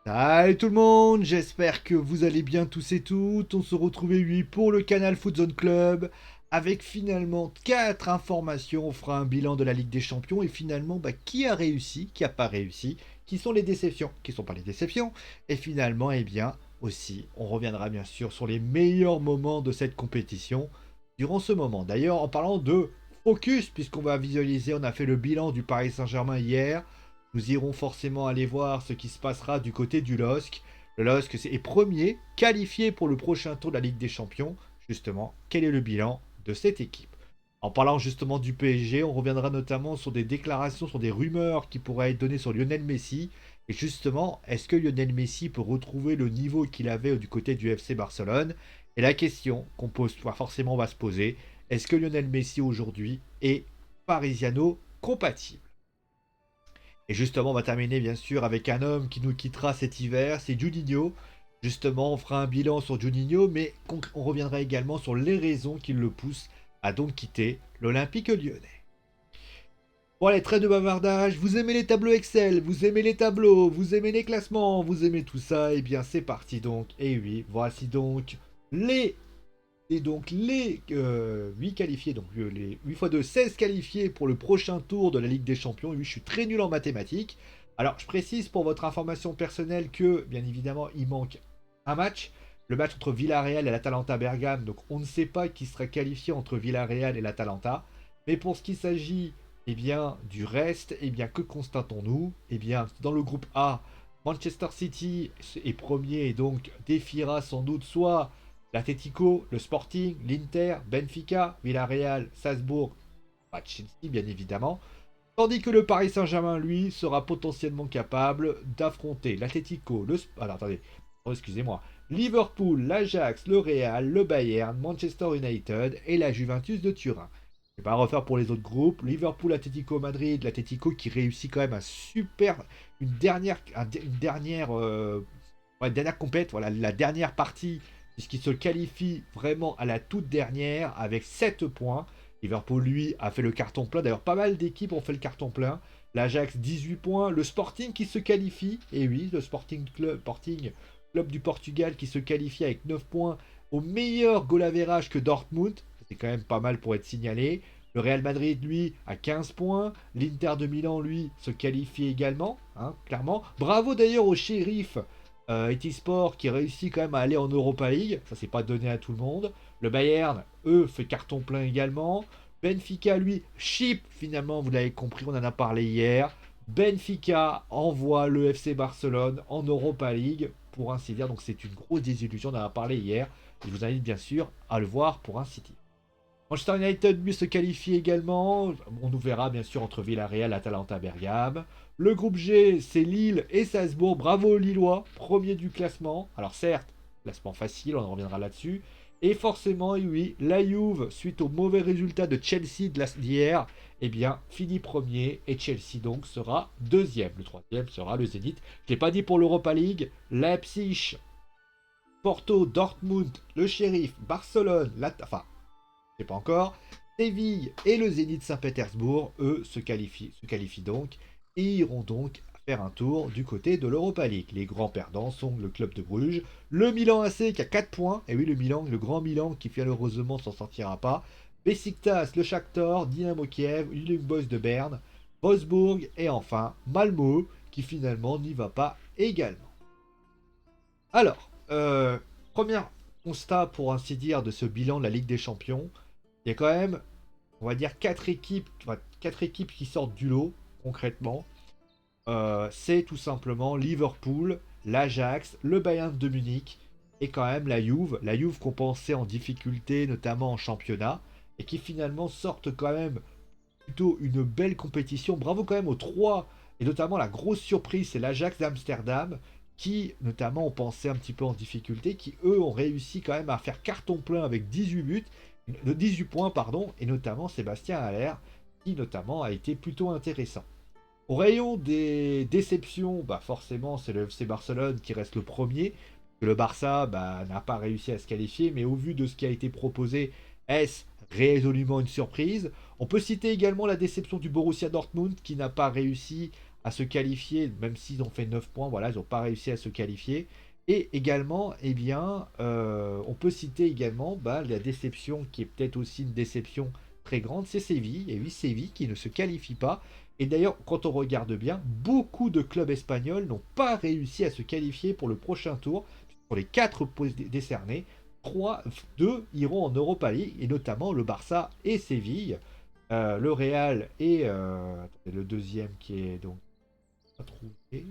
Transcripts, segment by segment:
Salut tout le monde, j'espère que vous allez bien tous et toutes. On se retrouve oui pour le canal Foot Zone Club avec finalement 4 informations. On fera un bilan de la Ligue des Champions et finalement qui a réussi, qui n'a pas réussi, qui sont les déceptions, qui ne sont pas les déceptions. Et finalement, aussi, on reviendra bien sûr sur les meilleurs moments de cette compétition durant ce moment. D'ailleurs, en parlant de focus, puisqu'on va visualiser, on a fait le bilan du Paris Saint-Germain hier. Nous irons forcément aller voir ce qui se passera du côté du LOSC. Le LOSC est premier, qualifié pour le prochain tour de la Ligue des Champions. Justement, quel est le bilan de cette équipe? En parlant justement du PSG, on reviendra notamment sur des déclarations, sur des rumeurs qui pourraient être données sur Lionel Messi. Et justement, est-ce que Lionel Messi peut retrouver le niveau qu'il avait du côté du FC Barcelone? Et la question qu'on pose, forcément, on va se poser, est-ce que Lionel Messi aujourd'hui est parisiano compatible? Et justement, on va terminer bien sûr avec un homme qui nous quittera cet hiver, c'est Juninho. Justement, on fera un bilan sur Juninho, mais on reviendra également sur les raisons qui le poussent à donc quitter l'Olympique lyonnais. Bon allez, trêve de bavardage, vous aimez les tableaux Excel, vous aimez les tableaux, vous aimez les classements, vous aimez tout ça, et bien c'est parti donc. Et oui, voici donc les les 8 qualifiés, donc les 8 fois 2, 16 qualifiés pour le prochain tour de la Ligue des Champions. Oui, je suis très nul en mathématiques. Alors, je précise pour votre information personnelle que, bien évidemment, il manque un match. Le match entre Villarreal et l'Atalanta Bergame. Donc, on ne sait pas qui sera qualifié entre Villarreal et l'Atalanta. Mais pour ce qui s'agit du reste, que constatons-nous? Dans le groupe A, Manchester City est premier et donc défiera sans doute soit l'Atletico, le Sporting, l'Inter, Benfica, Villarreal, Salzbourg, pas Chelsea bien évidemment. Tandis que le Paris Saint-Germain, lui, sera potentiellement capable d'affronter l'Atletico, alors attendez, excusez-moi, Liverpool, l'Ajax, le Real, le Bayern, Manchester United et la Juventus de Turin. Je ne vais pas refaire pour les autres groupes. Liverpool, Atlético Madrid, l'Atlético qui réussit quand même une dernière compète, voilà, la dernière partie, puisqu'il se qualifie vraiment à la toute dernière avec 7 points. Liverpool, lui, a fait le carton plein. D'ailleurs, pas mal d'équipes ont fait le carton plein. L'Ajax, 18 points. Le Sporting qui se qualifie. Et oui, le Sporting Club du Portugal qui se qualifie avec 9 points au meilleur goal average que Dortmund. C'est quand même pas mal pour être signalé. Le Real Madrid, lui, a 15 points. L'Inter de Milan, lui, se qualifie également, hein, clairement. Bravo d'ailleurs au shérif Etisport qui réussit quand même à aller en Europa League. Ça, c'est pas donné à tout le monde. Le Bayern, eux, fait carton plein également. Benfica, lui, chip finalement, vous l'avez compris, on en a parlé hier. Benfica envoie le FC Barcelone en Europa League, pour ainsi dire. Donc c'est une grosse désillusion, on en a parlé hier. Je vous invite bien sûr à le voir pour ainsi dire. Manchester United mieux se qualifie également. On nous verra bien sûr entre Villarreal, Atalanta, Bergame. Le groupe G, c'est Lille et Salzbourg. Bravo aux Lillois, premier du classement. Alors certes, classement facile, on en reviendra là-dessus. Et forcément, oui, la Juve, suite au mauvais résultat de Chelsea d'hier, finit premier et Chelsea donc sera deuxième. Le troisième sera le Zénith. Je ne l'ai pas dit pour l'Europa League. Leipzig, Porto, Dortmund, le Sheriff, Barcelone, enfin sais pas encore. Séville et le Zénith Saint-Pétersbourg, eux, se qualifient donc et iront donc faire un tour du côté de l'Europa League. Les grands perdants sont le club de Bruges, le Milan AC qui a 4 points, et oui, le Milan, le grand Milan qui malheureusement s'en sortira pas. Besiktas, le Shakhtar, Dynamo Kiev, Young Boys de Berne, Wolfsburg et enfin Malmö qui finalement n'y va pas également. Alors, premier constat pour ainsi dire de ce bilan de la Ligue des Champions, il y a quand même, on va dire, quatre équipes qui sortent du lot, concrètement. C'est tout simplement Liverpool, l'Ajax, le Bayern de Munich et quand même la Juve. La Juve qu'on pensait en difficulté, notamment en championnat, et qui finalement sortent quand même plutôt une belle compétition. Bravo quand même aux trois, et notamment la grosse surprise, c'est l'Ajax d'Amsterdam, qui notamment ont pensé un petit peu en difficulté, qui eux ont réussi quand même à faire carton plein avec 18 buts, 18 points, pardon, et notamment Sébastien Haller, qui notamment a été plutôt intéressant. Au rayon des déceptions, forcément c'est le FC Barcelone qui reste le premier. Le Barça n'a pas réussi à se qualifier, mais au vu de ce qui a été proposé, est-ce résolument une surprise? On peut citer également la déception du Borussia Dortmund qui n'a pas réussi à se qualifier, même s'ils ont fait 9 points, voilà, ils n'ont pas réussi à se qualifier. Et également, eh bien, on peut citer également la déception qui est peut-être aussi une déception très grande, c'est Séville. Et oui, Séville qui ne se qualifie pas. Et d'ailleurs, quand on regarde bien, beaucoup de clubs espagnols n'ont pas réussi à se qualifier pour le prochain tour. Pour les 4 décernés, 2 iront en Europa League, et notamment le Barça et Séville. Le Real et le deuxième qui est donc pas trouvé.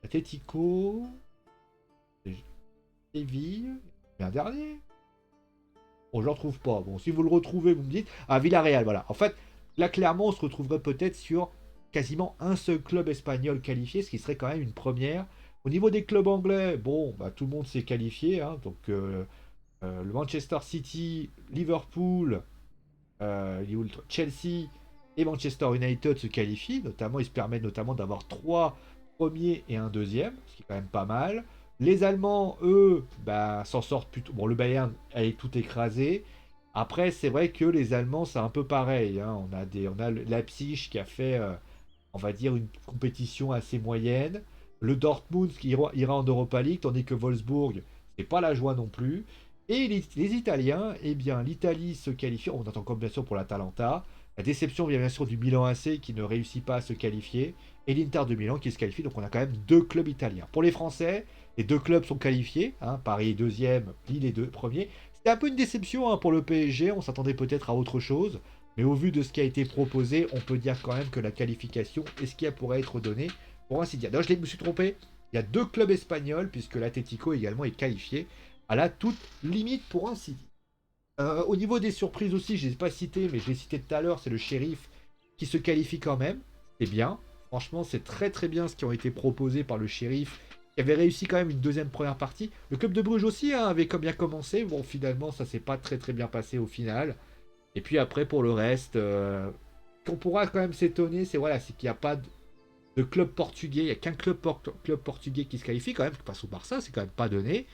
Atletico, Séville, et un dernier. Bon, je ne le retrouve pas. Bon, si vous le retrouvez, vous me dites. Ah, Villarreal, voilà. En fait, là, clairement, on se retrouverait peut-être sur quasiment un seul club espagnol qualifié, ce qui serait quand même une première. Au niveau des clubs anglais, bon, tout le monde s'est qualifié. Hein, donc, le Manchester City, Liverpool, Chelsea et Manchester United se qualifient. Notamment, ils se permettent notamment d'avoir 3 premiers et un deuxième, ce qui est quand même pas mal. Les Allemands, eux, s'en sortent plutôt. Bon, le Bayern a tout écrasé. Après, c'est vrai que les Allemands, c'est un peu pareil. Hein. On a Leipzig qui a fait, on va dire, une compétition assez moyenne. Le Dortmund qui ira en Europa League, tandis que Wolfsburg, c'est pas la joie non plus. Et les Italiens, eh bien, l'Italie se qualifie. On attend comme bien sûr pour l'Atalanta. La déception vient bien sûr du Milan AC qui ne réussit pas à se qualifier. Et l'Inter de Milan qui se qualifie. Donc on a quand même 2 clubs italiens. Pour les Français, les 2 clubs sont qualifiés. Hein, Paris est deuxième, Lille est premier. C'était un peu une déception pour le PSG. On s'attendait peut-être à autre chose. Mais au vu de ce qui a été proposé, on peut dire quand même que la qualification est ce qui pourrait être donné, pour ainsi dire. D'ailleurs, je me suis trompé. Il y a 2 clubs espagnols, puisque l'Atlético également est qualifié à la toute limite, pour ainsi dire. Au niveau des surprises aussi, je ne les ai pas citées, mais je l'ai cité tout à l'heure, c'est le Sheriff qui se qualifie quand même. C'est bien. Franchement, c'est très très bien ce qui ont été proposés par le Sheriff, qui avait réussi quand même une deuxième première partie. Le club de Bruges aussi avait bien commencé. Bon, finalement, ça s'est pas très très bien passé au final. Et puis après, pour le reste, qu'on pourra quand même s'étonner, c'est qu'il n'y a pas de club portugais. Il n'y a qu'un club portugais qui se qualifie quand même, qui passe au Barça, c'est quand même pas donné.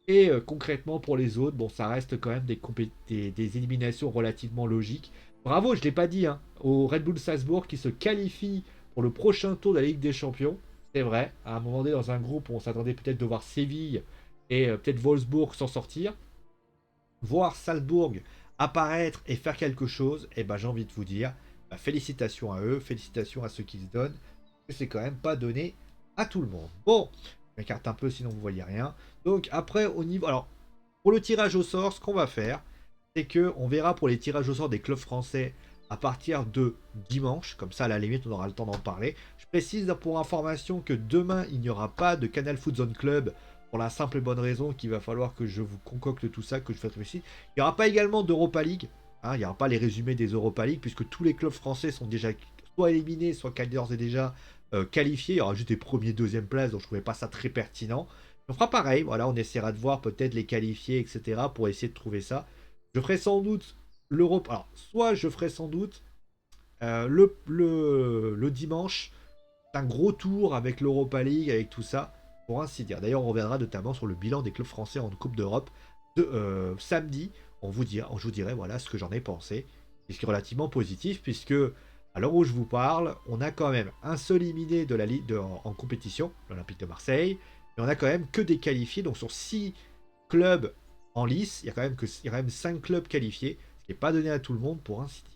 Et concrètement, pour les autres, bon, ça reste quand même des éliminations relativement logiques. Bravo, je ne l'ai pas dit, hein, au Red Bull Salzbourg qui se qualifie pour le prochain tour de la Ligue des Champions. C'est vrai, à un moment donné, dans un groupe où on s'attendait peut-être de voir Séville et peut-être Wolfsburg s'en sortir, voir Salzbourg apparaître et faire quelque chose, et j'ai envie de vous dire, félicitations à eux, félicitations à ceux qui se donnent, c'est quand même pas donné à tout le monde. Bon, je m'écarte un peu sinon vous voyez rien. Donc après au niveau, alors pour le tirage au sort, ce qu'on va faire, c'est que on verra pour les tirages au sort des clubs français à partir de dimanche, comme ça à la limite on aura le temps d'en parler. Je précise pour information que demain il n'y aura pas de Canal Foot Zone Club pour la simple et bonne raison qu'il va falloir que je vous concocte tout ça, que je fasse ici. Il n'y aura pas également d'Europa League, hein, il n'y aura pas les résumés des Europa League puisque tous les clubs français sont déjà soit éliminés, soit d'ores et déjà qualifiés. Il y aura juste des premiers, deuxième places, donc je ne trouvais pas ça très pertinent. On fera pareil, voilà, on essaiera de voir peut-être les qualifiés, etc. pour essayer de trouver ça. Je ferai sans doute l'Europe. Alors, soit je ferai sans doute le dimanche un gros tour avec l'Europa League, avec tout ça, pour ainsi dire. D'ailleurs, on reviendra notamment sur le bilan des clubs français en Coupe d'Europe de samedi. Je vous dirai voilà ce que j'en ai pensé. Et ce qui est relativement positif, puisque à l'heure où je vous parle, on a quand même un seul éliminé de la Ligue en compétition, l'Olympique de Marseille, mais on a quand même que des qualifiés. Donc sur 6 clubs en lice, il y a quand même 5 clubs qualifiés, ce qui n'est pas donné à tout le monde, pour ainsi dire.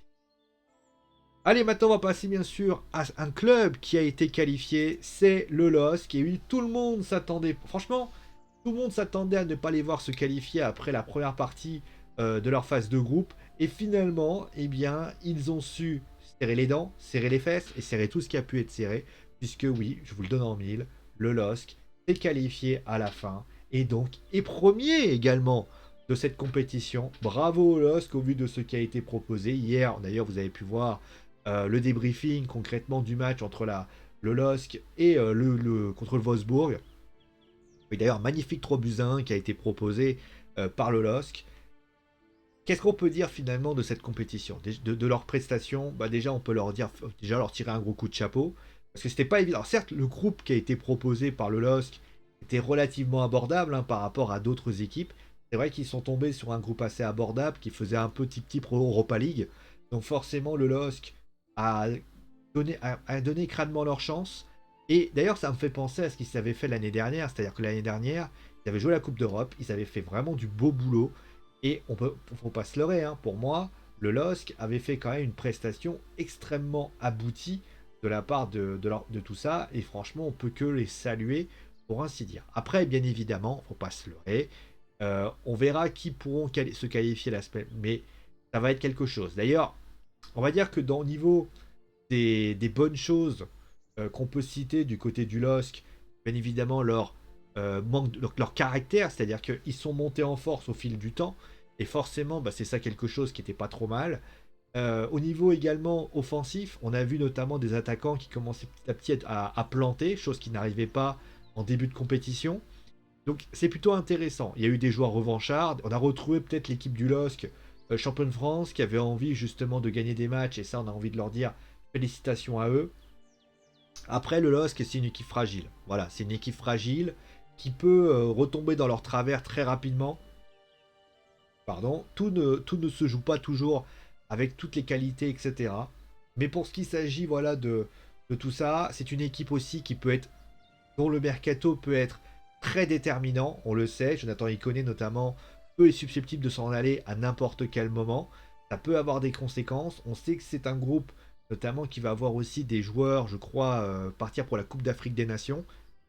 Allez, maintenant on va passer bien sûr à un club qui a été qualifié, c'est le LOSC. Et oui, tout le monde s'attendait, franchement, tout le monde s'attendait à ne pas les voir se qualifier après la première partie de leur phase de groupe. Et finalement, eh bien, ils ont su serrer les dents, serrer les fesses et serrer tout ce qui a pu être serré. Puisque oui, je vous le donne en mille, le LOSC est qualifié à la fin et donc est premier également de cette compétition. Bravo au LOSC au vu de ce qui a été proposé. Hier, d'ailleurs, vous avez pu voir le débriefing concrètement du match entre le LOSC et contre le Wolfsburg. Et d'ailleurs, magnifique 3 buts à 1 qui a été proposé par le LOSC. Qu'est-ce qu'on peut dire finalement de cette compétition, de leur prestation? Déjà, on peut leur tirer un gros coup de chapeau. Parce que c'était pas évident. Alors certes, le groupe qui a été proposé par le LOSC était relativement abordable par rapport à d'autres équipes. C'est vrai qu'ils sont tombés sur un groupe assez abordable qui faisait un peu type Europa League. Donc forcément, le LOSC a à donner crânement leur chance. Et d'ailleurs, ça me fait penser à ce qu'ils avaient fait l'année dernière. C'est-à-dire que l'année dernière, ils avaient joué la Coupe d'Europe, ils avaient fait vraiment du beau boulot. Et faut pas se leurrer, hein. Pour moi, le LOSC avait fait quand même une prestation extrêmement aboutie de la part de tout ça. Et franchement, on peut que les saluer, pour ainsi dire. Après, bien évidemment, faut pas se leurrer. On verra qui pourront se qualifier la semaine. Mais ça va être quelque chose. D'ailleurs, on va dire que dans le niveau des bonnes choses qu'on peut citer du côté du LOSC, bien évidemment leur caractère, c'est-à-dire qu'ils sont montés en force au fil du temps, et forcément bah, c'est ça quelque chose qui n'était pas trop mal. Au niveau également offensif, on a vu notamment des attaquants qui commençaient petit à petit à planter, chose qui n'arrivait pas en début de compétition. Donc c'est plutôt intéressant. Il y a eu des joueurs revanchards, on a retrouvé peut-être l'équipe du LOSC, champion de France, qui avait envie justement de gagner des matchs, et ça on a envie de leur dire félicitations à eux. Après, le LOSC, c'est une équipe fragile. Voilà, c'est une équipe fragile qui peut retomber dans leur travers très rapidement. Pardon. Tout ne se joue pas toujours avec toutes les qualités, etc. Mais pour ce qui s'agit voilà, de tout ça, c'est une équipe aussi qui peut être, dont le mercato peut être très déterminant. On le sait, Jonathan Iconé notamment, peut être susceptible de s'en aller à n'importe quel moment. Ça peut avoir des conséquences. On sait que c'est un groupe notamment qui va avoir aussi des joueurs, je crois, partir pour la Coupe d'Afrique des Nations.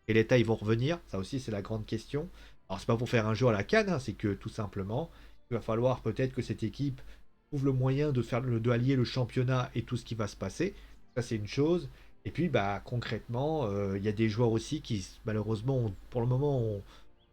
Et l'état ils vont revenir, ça aussi c'est la grande question. Alors c'est pas pour faire un jeu à la canne, hein, c'est que tout simplement, il va falloir peut-être que cette équipe trouve le moyen de allier le championnat et tout ce qui va se passer. Ça c'est une chose. Et puis bah concrètement, il y a des joueurs aussi qui malheureusement pour le moment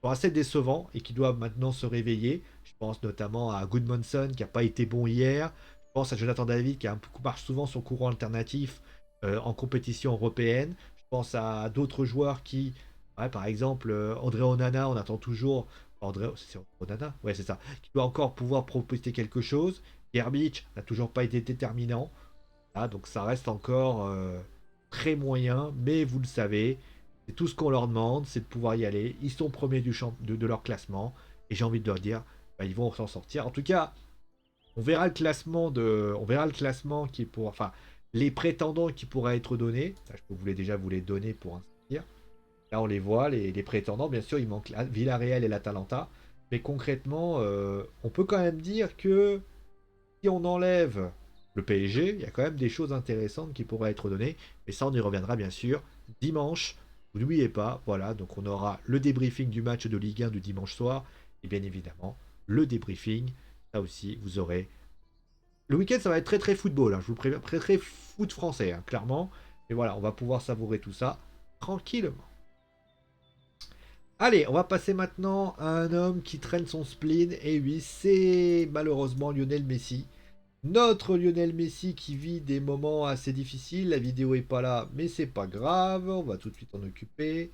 sont assez décevants et qui doivent maintenant se réveiller. Je pense notamment à Goodmanson qui n'a pas été bon hier. Je pense à Jonathan David qui marche souvent sur courant alternatif en compétition européenne. Je pense à d'autres joueurs qui, ouais, par exemple, André Onana, on attend toujours. André, c'est Onana. Ouais, c'est ça. Qui doit encore pouvoir proposer quelque chose. Gerbic n'a toujours pas été déterminant. Ah, donc ça reste encore très moyen, mais vous le savez, c'est tout ce qu'on leur demande, c'est de pouvoir y aller. Ils sont premiers de leur classement, et j'ai envie de leur dire, bah, ils vont s'en sortir. En tout cas, on verra le classement qui est pour, enfin, les prétendants qui pourraient être donnés. Là, je peux déjà vous les donner pour ainsi dire. Là, on les voit, les prétendants. Bien sûr, il manque Villarreal et l'Atalanta, mais concrètement, on peut quand même dire que si on enlève le PSG, il y a quand même des choses intéressantes qui pourraient être données. Mais ça, on y reviendra bien sûr dimanche. Vous n'oubliez pas, voilà, donc on aura le débriefing du match de Ligue 1 du dimanche soir. Et bien évidemment, le débriefing, ça aussi, vous aurez. Le week-end, ça va être très très football. Hein. Je vous préviens, très très foot français, hein, clairement. Mais voilà, on va pouvoir savourer tout ça tranquillement. Allez, on va passer maintenant à un homme qui traîne son spleen. Et oui, c'est malheureusement Lionel Messi. Notre Lionel Messi qui vit des moments assez difficiles. La vidéo est pas là, mais c'est pas grave. On va tout de suite en occuper.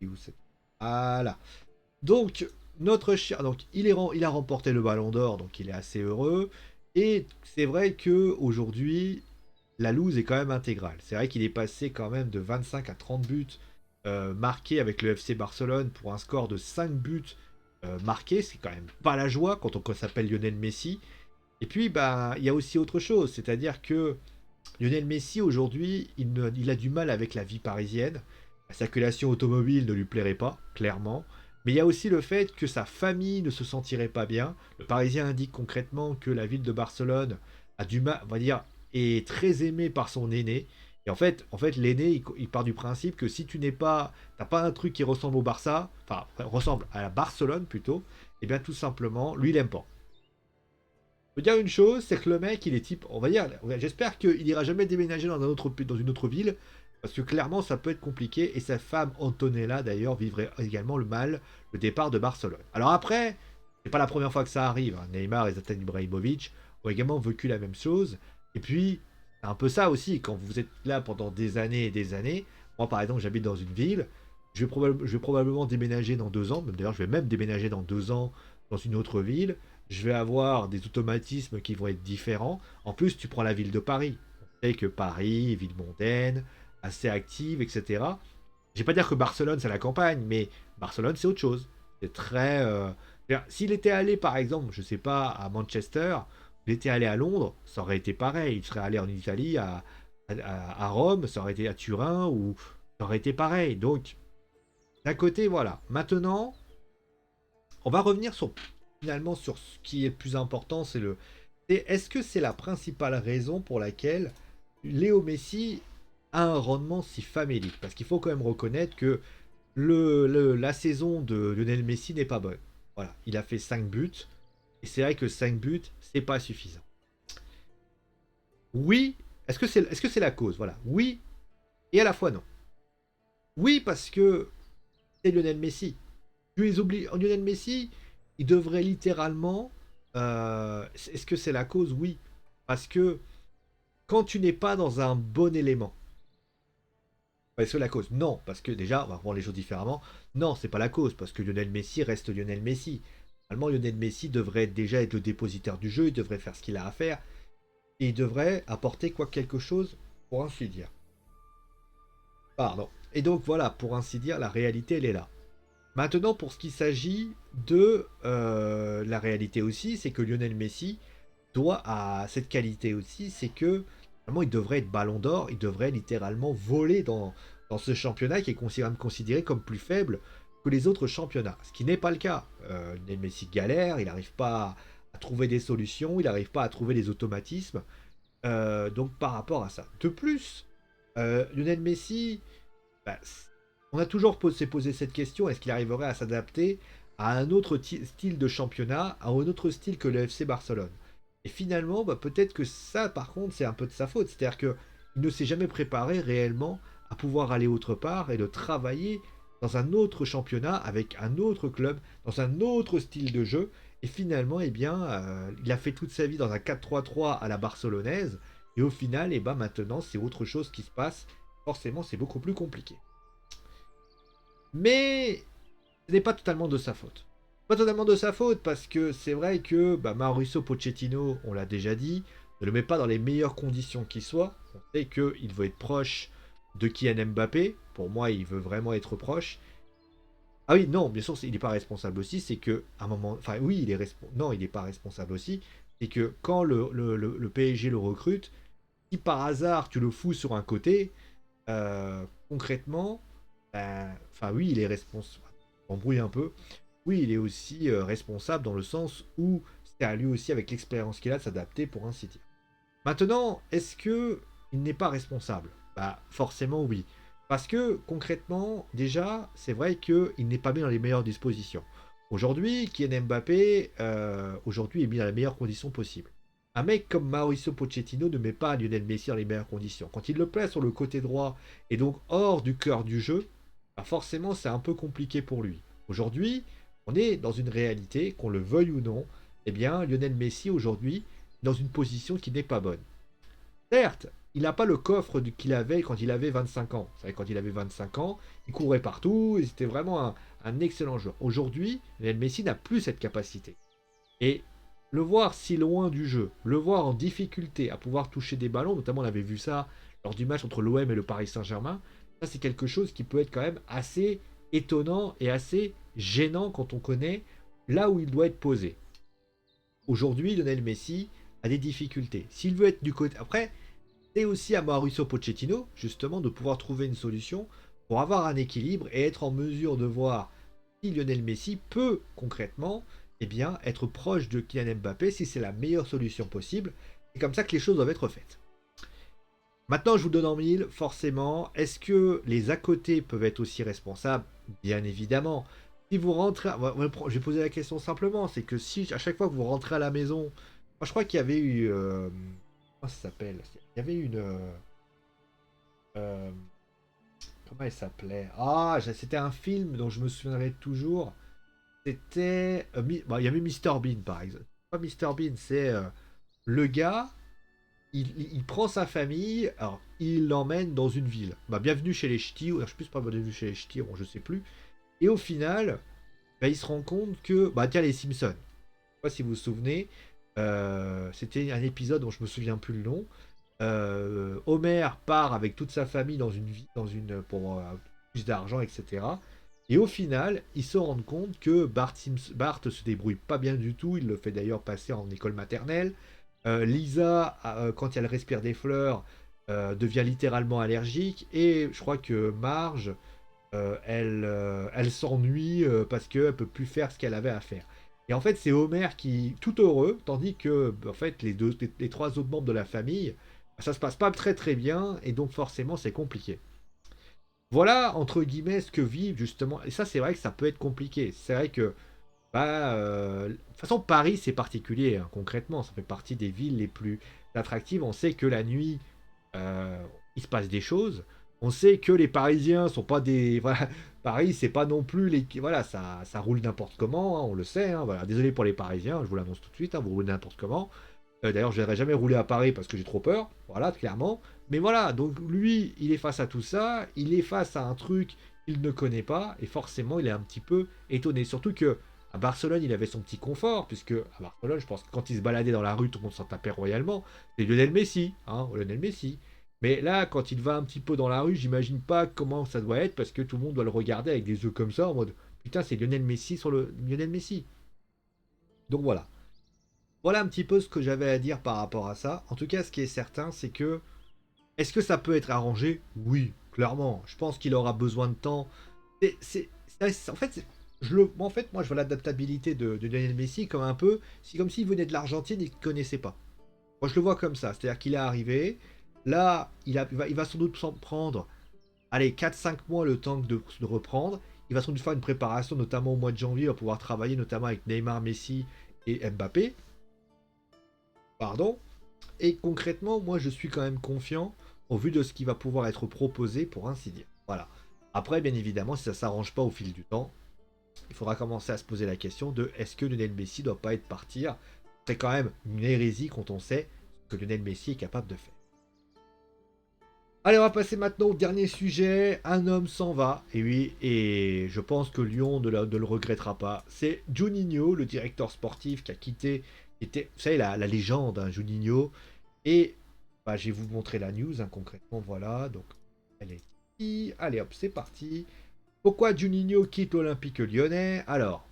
Et où c'est Voilà. Donc, notre chien. Donc, il a remporté le Ballon d'Or, donc il est assez heureux. Et c'est vrai que aujourd'hui, la loose est quand même intégrale. C'est vrai qu'il est passé quand même de 25 à 30 buts marqués avec le FC Barcelone pour un score de 5 buts marqués. C'est quand même pas la joie quand on s'appelle Lionel Messi. Et puis, bah, il y a aussi autre chose, c'est-à-dire que Lionel Messi, aujourd'hui, il a du mal avec la vie parisienne. La circulation automobile ne lui plairait pas, clairement. Mais il y a aussi le fait que sa famille ne se sentirait pas bien. Le Parisien indique concrètement que la ville de Barcelone a du mal, on va dire, est très aimée par son aîné. Et en fait l'aîné, il part du principe que si tu t'as pas un truc qui ressemble au Barça, enfin, ressemble à la Barcelone plutôt, et bien tout simplement, lui, il aime pas. Je veux dire une chose, c'est que le mec, il est type, on va dire, j'espère qu'il ira jamais déménager dans une autre ville, parce que clairement, ça peut être compliqué, et sa femme Antonella, d'ailleurs, vivrait également le départ de Barcelone. Alors après, c'est pas la première fois que ça arrive, hein. Neymar et Zlatan Ibrahimovic ont également vécu la même chose, et puis, c'est un peu ça aussi, quand vous êtes là pendant des années et des années, moi par exemple, j'habite dans une ville, je vais probablement déménager dans 2 ans, d'ailleurs, je vais même déménager dans 2 ans dans une autre ville, je vais avoir des automatismes qui vont être différents. En plus, tu prends la ville de Paris. On sait que Paris, ville mondaine, assez active, etc. Je vais pas dire que Barcelone, c'est la campagne, mais Barcelone, c'est autre chose. C'est très... S'il était allé, par exemple, je sais pas, à Manchester, il était allé à Londres, ça aurait été pareil. Il serait allé en Italie, à Rome, ça aurait été à Turin, ou ça aurait été pareil. Donc, d'un côté, voilà. Maintenant, on va revenir finalement sur ce qui est le plus important, est-ce que c'est la principale raison pour laquelle Léo Messi a un rendement si famélique? Parce qu'il faut quand même reconnaître que la saison de Lionel Messi n'est pas bonne. Voilà, il a fait 5 buts, et c'est vrai que 5 buts, c'est pas suffisant. Oui, est-ce que c'est la cause? Voilà, oui, et à la fois non. Oui, parce que c'est Lionel Messi. Lionel Messi, il devrait littéralement. Est-ce que c'est la cause? Oui. Parce que quand tu n'es pas dans un bon élément, est-ce que la cause? Non, parce que déjà, on va voir les choses différemment. Non, c'est pas la cause, parce que Lionel Messi reste Lionel Messi. Normalement, Lionel Messi devrait déjà être le dépositaire du jeu, il devrait faire ce qu'il a à faire, et il devrait apporter quelque chose, pour ainsi dire. Pardon. Et donc voilà, pour ainsi dire, la réalité, elle est là. Maintenant, pour ce qui s'agit de la réalité aussi, c'est que Lionel Messi doit à cette qualité aussi, c'est que vraiment il devrait être ballon d'or, il devrait littéralement voler dans ce championnat qui est considéré comme plus faible que les autres championnats. Ce qui n'est pas le cas. Lionel Messi galère, il n'arrive pas à trouver des solutions, il n'arrive pas à trouver des automatismes. Donc par rapport à ça. De plus, Lionel Messi, bah, on a toujours posé cette question, est-ce qu'il arriverait à s'adapter à un autre style de championnat, à un autre style que le FC Barcelone? Et finalement, bah, peut-être que ça, par contre, c'est un peu de sa faute. C'est-à-dire qu'il ne s'est jamais préparé réellement à pouvoir aller autre part et de travailler dans un autre championnat, avec un autre club, dans un autre style de jeu. Et finalement, eh bien, il a fait toute sa vie dans un 4-3-3 à la barcelonaise. Et au final, eh ben, maintenant, c'est autre chose qui se passe. Forcément, c'est beaucoup plus compliqué. Mais ce n'est pas totalement de sa faute. Pas totalement de sa faute parce que c'est vrai que Mauricio Pochettino, on l'a déjà dit, ne le met pas dans les meilleures conditions qui soient. On sait qu'il veut être proche de Kylian Mbappé. Pour moi, il veut vraiment être proche. Ah oui, non, bien sûr, il n'est pas responsable aussi. C'est que à un moment, enfin oui, non, il n'est pas responsable aussi. C'est que quand le PSG le recrute, si par hasard tu le fous sur un côté, concrètement, enfin oui, il est responsable. Embrouille un peu. Oui, il est aussi responsable dans le sens où c'est à lui aussi, avec l'expérience qu'il a, de s'adapter pour ainsi dire. Maintenant, est-ce que il n'est pas responsable? Bah forcément oui. Parce que concrètement, déjà, c'est vrai qu'il n'est pas mis dans les meilleures dispositions. Aujourd'hui, Kylian Mbappé, aujourd'hui, est mis dans les meilleures conditions possibles. Un mec comme Mauricio Pochettino ne met pas Lionel Messi dans les meilleures conditions. Quand il le place sur le côté droit et donc hors du cœur du jeu, bah forcément, c'est un peu compliqué pour lui. Aujourd'hui, on est dans une réalité, qu'on le veuille ou non, eh bien, Lionel Messi, aujourd'hui, dans une position qui n'est pas bonne. Certes, il n'a pas le coffre qu'il avait quand il avait 25 ans. Vous savez, quand il avait 25 ans, il courait partout, et c'était vraiment un excellent joueur. Aujourd'hui, Lionel Messi n'a plus cette capacité. Et le voir si loin du jeu, le voir en difficulté à pouvoir toucher des ballons, notamment on avait vu ça lors du match entre l'OM et le Paris Saint-Germain, ça c'est quelque chose qui peut être quand même assez étonnant et assez gênant quand on connaît là où il doit être posé. Aujourd'hui, Lionel Messi a des difficultés. S'il veut être du côté... Après, c'est aussi à Mauricio Pochettino, justement, de pouvoir trouver une solution pour avoir un équilibre et être en mesure de voir si Lionel Messi peut concrètement bien, être proche de Kylian Mbappé si c'est la meilleure solution possible. C'est comme ça que les choses doivent être faites. Maintenant, je vous donne en mille, forcément, est-ce que les à côté peuvent être aussi responsables? Bien évidemment. Si vous rentrez, je vais poser la question simplement, c'est que si à chaque fois que vous rentrez à la maison, moi je crois qu'il y avait eu, comment ça s'appelle? Il y avait une, euh, comment elle s'appelait? Ah, c'était un film dont je me souviendrai toujours. C'était, il y avait Mr Bean par exemple. Pas Mr Bean, c'est le gars. Il prend sa famille, alors il l'emmène dans une ville. Bienvenue chez les ch'tis, ou je sais plus, pas bienvenue chez les ch'tis, bon, je sais plus. Et au final, il se rend compte que, tiens, les Simpsons. Je sais pas si vous vous souvenez, c'était un épisode dont je me souviens plus le nom. Homer part avec toute sa famille dans une ville, pour plus d'argent, etc. Et au final, ils se rendent compte que Bart se débrouille pas bien du tout. Il le fait d'ailleurs passer en école maternelle. Lisa, quand elle respire des fleurs, devient littéralement allergique. Et je crois que Marge, elle s'ennuie parce qu'elle peut plus faire ce qu'elle avait à faire. Et en fait, c'est Homer qui tout heureux, tandis que en fait les trois autres membres de la famille, ça se passe pas très très bien, et donc forcément c'est compliqué. Voilà entre guillemets ce que vivent justement. Et ça, c'est vrai que ça peut être compliqué. C'est vrai que de toute façon, Paris, c'est particulier, hein, concrètement. Ça fait partie des villes les plus attractives. On sait que la nuit, euh, il se passe des choses. On sait que les Parisiens sont pas des. Voilà, Paris, c'est pas non plus les. Voilà, ça roule n'importe comment, hein, on le sait. Hein, voilà. Désolé pour les Parisiens, je vous l'annonce tout de suite, hein, vous roulez n'importe comment. D'ailleurs, je n'aurais jamais roulé à Paris parce que j'ai trop peur. Voilà, clairement. Mais voilà, donc lui, il est face à tout ça. Il est face à un truc qu'il ne connaît pas. Et forcément, il est un petit peu étonné. Surtout que à Barcelone, il avait son petit confort. Puisque à Barcelone, je pense que quand il se baladait dans la rue, tout le monde s'en tapait royalement. C'est Lionel Messi. Hein, Lionel Messi. Mais là, quand il va un petit peu dans la rue, j'imagine pas comment ça doit être. Parce que tout le monde doit le regarder avec des yeux comme ça. En mode, putain, c'est Lionel Messi sur le. Lionel Messi. Donc voilà. Voilà un petit peu ce que j'avais à dire par rapport à ça. En tout cas, ce qui est certain, c'est que est-ce que ça peut être arrangé? Oui, clairement. Je pense qu'il aura besoin de temps. En fait, en fait, moi, je vois l'adaptabilité de Lionel Messi comme un peu, comme s'il venait de l'Argentine et qu'il ne connaissait pas. Moi, je le vois comme ça. C'est-à-dire qu'il est arrivé. Là, il va sans doute s'en prendre, allez, 4-5 mois le temps de reprendre. Il va sans doute faire une préparation, notamment au mois de janvier. Il va pouvoir travailler notamment avec Neymar, Messi et Mbappé. Pardon. Et concrètement, moi, je suis quand même confiant au vu de ce qui va pouvoir être proposé, pour ainsi dire. Voilà. Après, bien évidemment, si ça ne s'arrange pas au fil du temps, il faudra commencer à se poser la question de est-ce que Lionel Messi ne doit pas être partir. C'est quand même une hérésie quand on sait ce que Lionel Messi est capable de faire. Allez, on va passer maintenant au dernier sujet. Un homme s'en va. Et oui, et je pense que Lyon ne le regrettera pas. C'est Juninho, le directeur sportif qui a quitté, vous savez, la légende, hein, Juninho. Et bah, je vais vous montrer la news, hein, concrètement. Voilà, donc elle est ici. Allez hop, c'est parti. Pourquoi Juninho quitte l'Olympique lyonnais? Alors,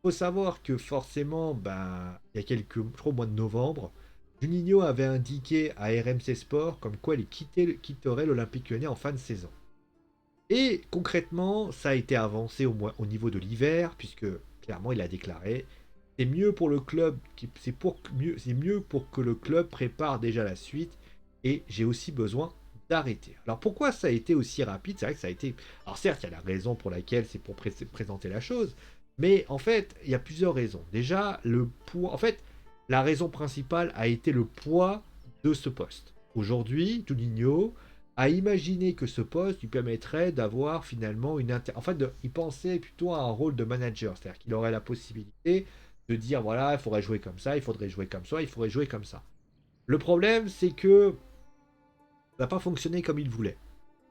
faut savoir que forcément, ben, il y a quelques, je crois au mois de novembre, Juninho avait indiqué à RMC Sport comme quoi il quitterait l'Olympique lyonnais en fin de saison. Et concrètement, ça a été avancé au niveau de l'hiver, puisque clairement il a déclaré c'est mieux pour le club, c'est mieux pour que le club prépare déjà la suite, et j'ai aussi besoin d'arrêter. Alors pourquoi ça a été aussi rapide? C'est vrai que ça a été. Alors certes, il y a la raison pour laquelle c'est pour présenter la chose, mais en fait, il y a plusieurs raisons. Déjà, le poids. En fait, la raison principale a été le poids de ce poste. Aujourd'hui, Juninho a imaginé que ce poste lui permettrait d'avoir finalement En fait, il pensait plutôt à un rôle de manager, c'est-à-dire qu'il aurait la possibilité de dire voilà, il faudrait jouer comme ça, il faudrait jouer comme ça, il faudrait jouer comme ça. Le problème, c'est que ça n'a pas fonctionné comme il voulait.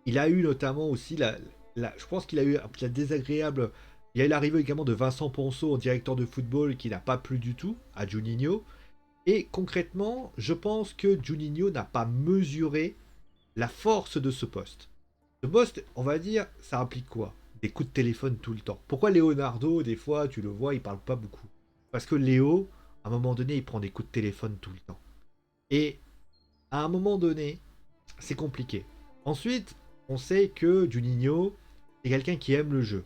Il a eu notamment aussi je pense qu'il a eu la désagréable. Il y a eu l'arrivée également de Vincent Ponceau, directeur de football, qui n'a pas plu du tout à Juninho. Et concrètement, je pense que Juninho n'a pas mesuré la force de ce poste. Ce poste, on va dire, ça implique quoi? Des coups de téléphone tout le temps. Pourquoi Leonardo, des fois, tu le vois, il parle pas beaucoup? Parce que Léo, à un moment donné, il prend des coups de téléphone tout le temps. Et à un moment donné, c'est compliqué. Ensuite, on sait que Juninho est quelqu'un qui aime le jeu.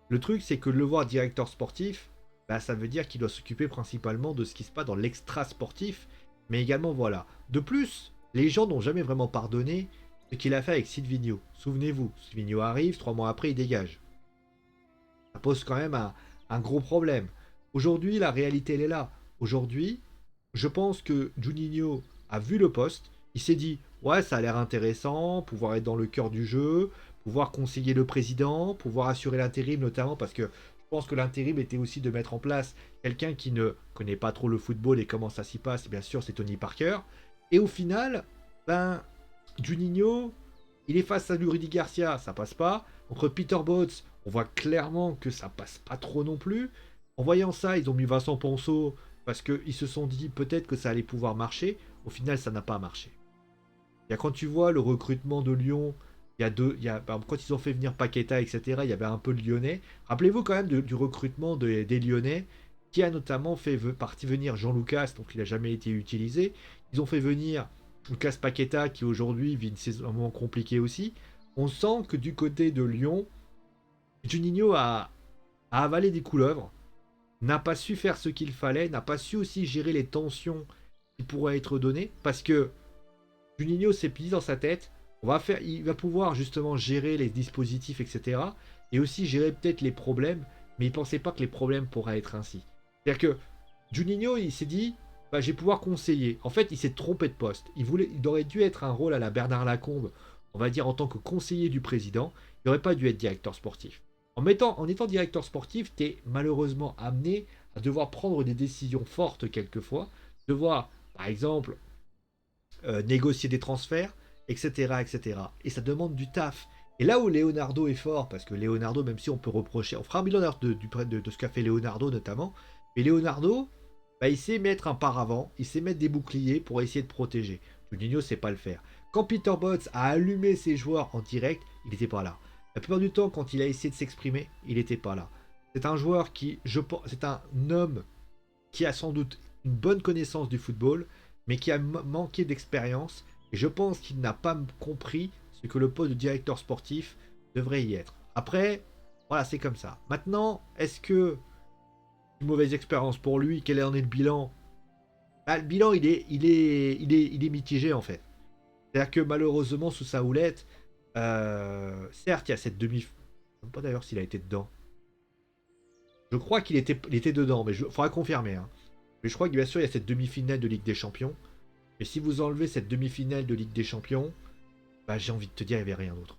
Le truc, c'est que le voir directeur sportif, bah, ça veut dire qu'il doit s'occuper principalement de ce qui se passe dans l'extra sportif, mais également voilà. De plus, les gens n'ont jamais vraiment pardonné ce qu'il a fait avec Silvino. Souvenez-vous, Silvino arrive, 3 mois après, il dégage. Ça pose quand même un gros problème. Aujourd'hui, la réalité, elle est là. Aujourd'hui, je pense que Juninho a vu le poste, il s'est dit ouais, ça a l'air intéressant, pouvoir être dans le cœur du jeu, pouvoir conseiller le président, pouvoir assurer l'intérim notamment parce que je pense que l'intérim était aussi de mettre en place quelqu'un qui ne connaît pas trop le football et comment ça s'y passe, et bien sûr c'est Tony Parker. Et au final, ben, Juninho, il est face à Rudy Garcia, ça passe pas. Entre Peter Botts, on voit clairement que ça passe pas trop non plus. En voyant ça, ils ont mis Vincent Ponceau parce qu'ils se sont dit peut-être que ça allait pouvoir marcher. Au final, ça n'a pas marché. Il y a quand tu vois le recrutement de Lyon, par exemple, quand ils ont fait venir Paqueta, etc., il y avait un peu de Lyonnais. Rappelez-vous quand même du recrutement des Lyonnais, qui a notamment fait venir Jean Lucas, donc il n'a jamais été utilisé. Ils ont fait venir Lucas Paqueta qui aujourd'hui vit un moment compliqué aussi. On sent que du côté de Lyon, Juninho a avalé des couleuvres, n'a pas su faire ce qu'il fallait, n'a pas su aussi gérer les tensions qui pourraient être données, parce que Juninho s'est dit dans sa tête, il va pouvoir justement gérer les dispositifs, etc. Et aussi gérer peut-être les problèmes, mais il pensait pas que les problèmes pourraient être ainsi. C'est-à-dire que Juninho, il s'est dit, bah, je vais pouvoir conseiller. En fait, il s'est trompé de poste. Il aurait dû être un rôle à la Bernard Lacombe, on va dire en tant que conseiller du président. Il n'aurait pas dû être directeur sportif. En étant directeur sportif, tu es malheureusement amené à devoir prendre des décisions fortes quelquefois, devoir, par exemple, négocier des transferts, etc., etc. Et ça demande du taf. Et là où Leonardo est fort, parce que Leonardo, même si on peut reprocher, on fera un bilan de ce qu'a fait Leonardo notamment, mais Leonardo, bah, il sait mettre un paravent, il sait mettre des boucliers pour essayer de protéger. Juninho ne sait pas le faire. Quand Peter Bosz a allumé ses joueurs en direct, il n'était pas là. La plupart du temps, quand il a essayé de s'exprimer, il n'était pas là. C'est un joueur qui, je pense, c'est un homme qui a sans doute une bonne connaissance du football, mais qui a manqué d'expérience. Et je pense qu'il n'a pas compris ce que le poste de directeur sportif devrait y être. Après, voilà, c'est comme ça. Maintenant, est-ce que une mauvaise expérience pour lui? Quel en est le bilan? Bah, le bilan, il est mitigé en fait. C'est-à-dire que malheureusement, sous sa houlette, certes, il y a cette demi. Je ne sais pas d'ailleurs s'il a été dedans. Je crois qu'il était dedans, mais il faudra confirmer. Hein. Mais je crois que bien sûr, il y a cette demi-finale de Ligue des Champions. Mais si vous enlevez cette demi-finale de Ligue des Champions, bah, j'ai envie de te dire, il n'y avait rien d'autre.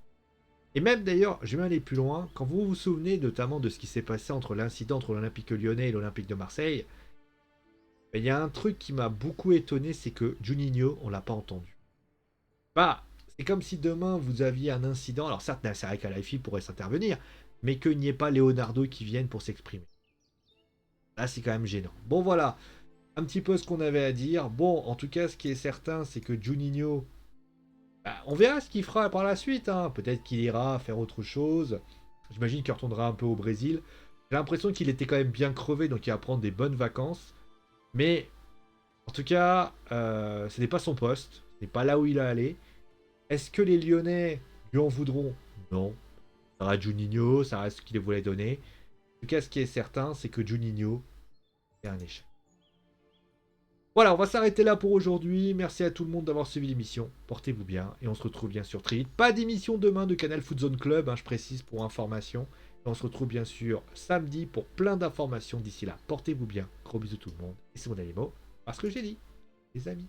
Et même d'ailleurs, je vais aller plus loin. Quand vous vous souvenez notamment de ce qui s'est passé entre l'incident entre l'Olympique lyonnais et l'Olympique de Marseille, il y a un truc qui m'a beaucoup étonné, c'est que Juninho, on l'a pas entendu. Bah, c'est comme si demain vous aviez un incident. Alors certes, Nasser Al-Khelaifi pourrait s'intervenir, mais qu'il n'y ait pas Leonardo qui vienne pour s'exprimer. Là, c'est quand même gênant. Bon, voilà. Un petit peu ce qu'on avait à dire. Bon, en tout cas, ce qui est certain, c'est que Juninho, bah, on verra ce qu'il fera par la suite. Hein. Peut-être qu'il ira faire autre chose. J'imagine qu'il retournera un peu au Brésil. J'ai l'impression qu'il était quand même bien crevé, donc il va prendre des bonnes vacances. Mais en tout cas, ce n'est pas son poste. Ce n'est pas là où il a allé. Est-ce que les Lyonnais lui en voudront? Non. Ça reste Juninho, ça reste ce qu'il voulait donner. En tout cas, ce qui est certain, c'est que Juninho est un échec. Voilà, on va s'arrêter là pour aujourd'hui. Merci à tout le monde d'avoir suivi l'émission. Portez-vous bien et on se retrouve bien sûr très vite. Pas d'émission demain de Canal Foot Zone Club, hein, je précise pour information. Et on se retrouve bien sûr samedi pour plein d'informations d'ici là. Portez-vous bien. Gros bisous tout le monde. Et c'est mon dernier mot parce que j'ai dit, les amis.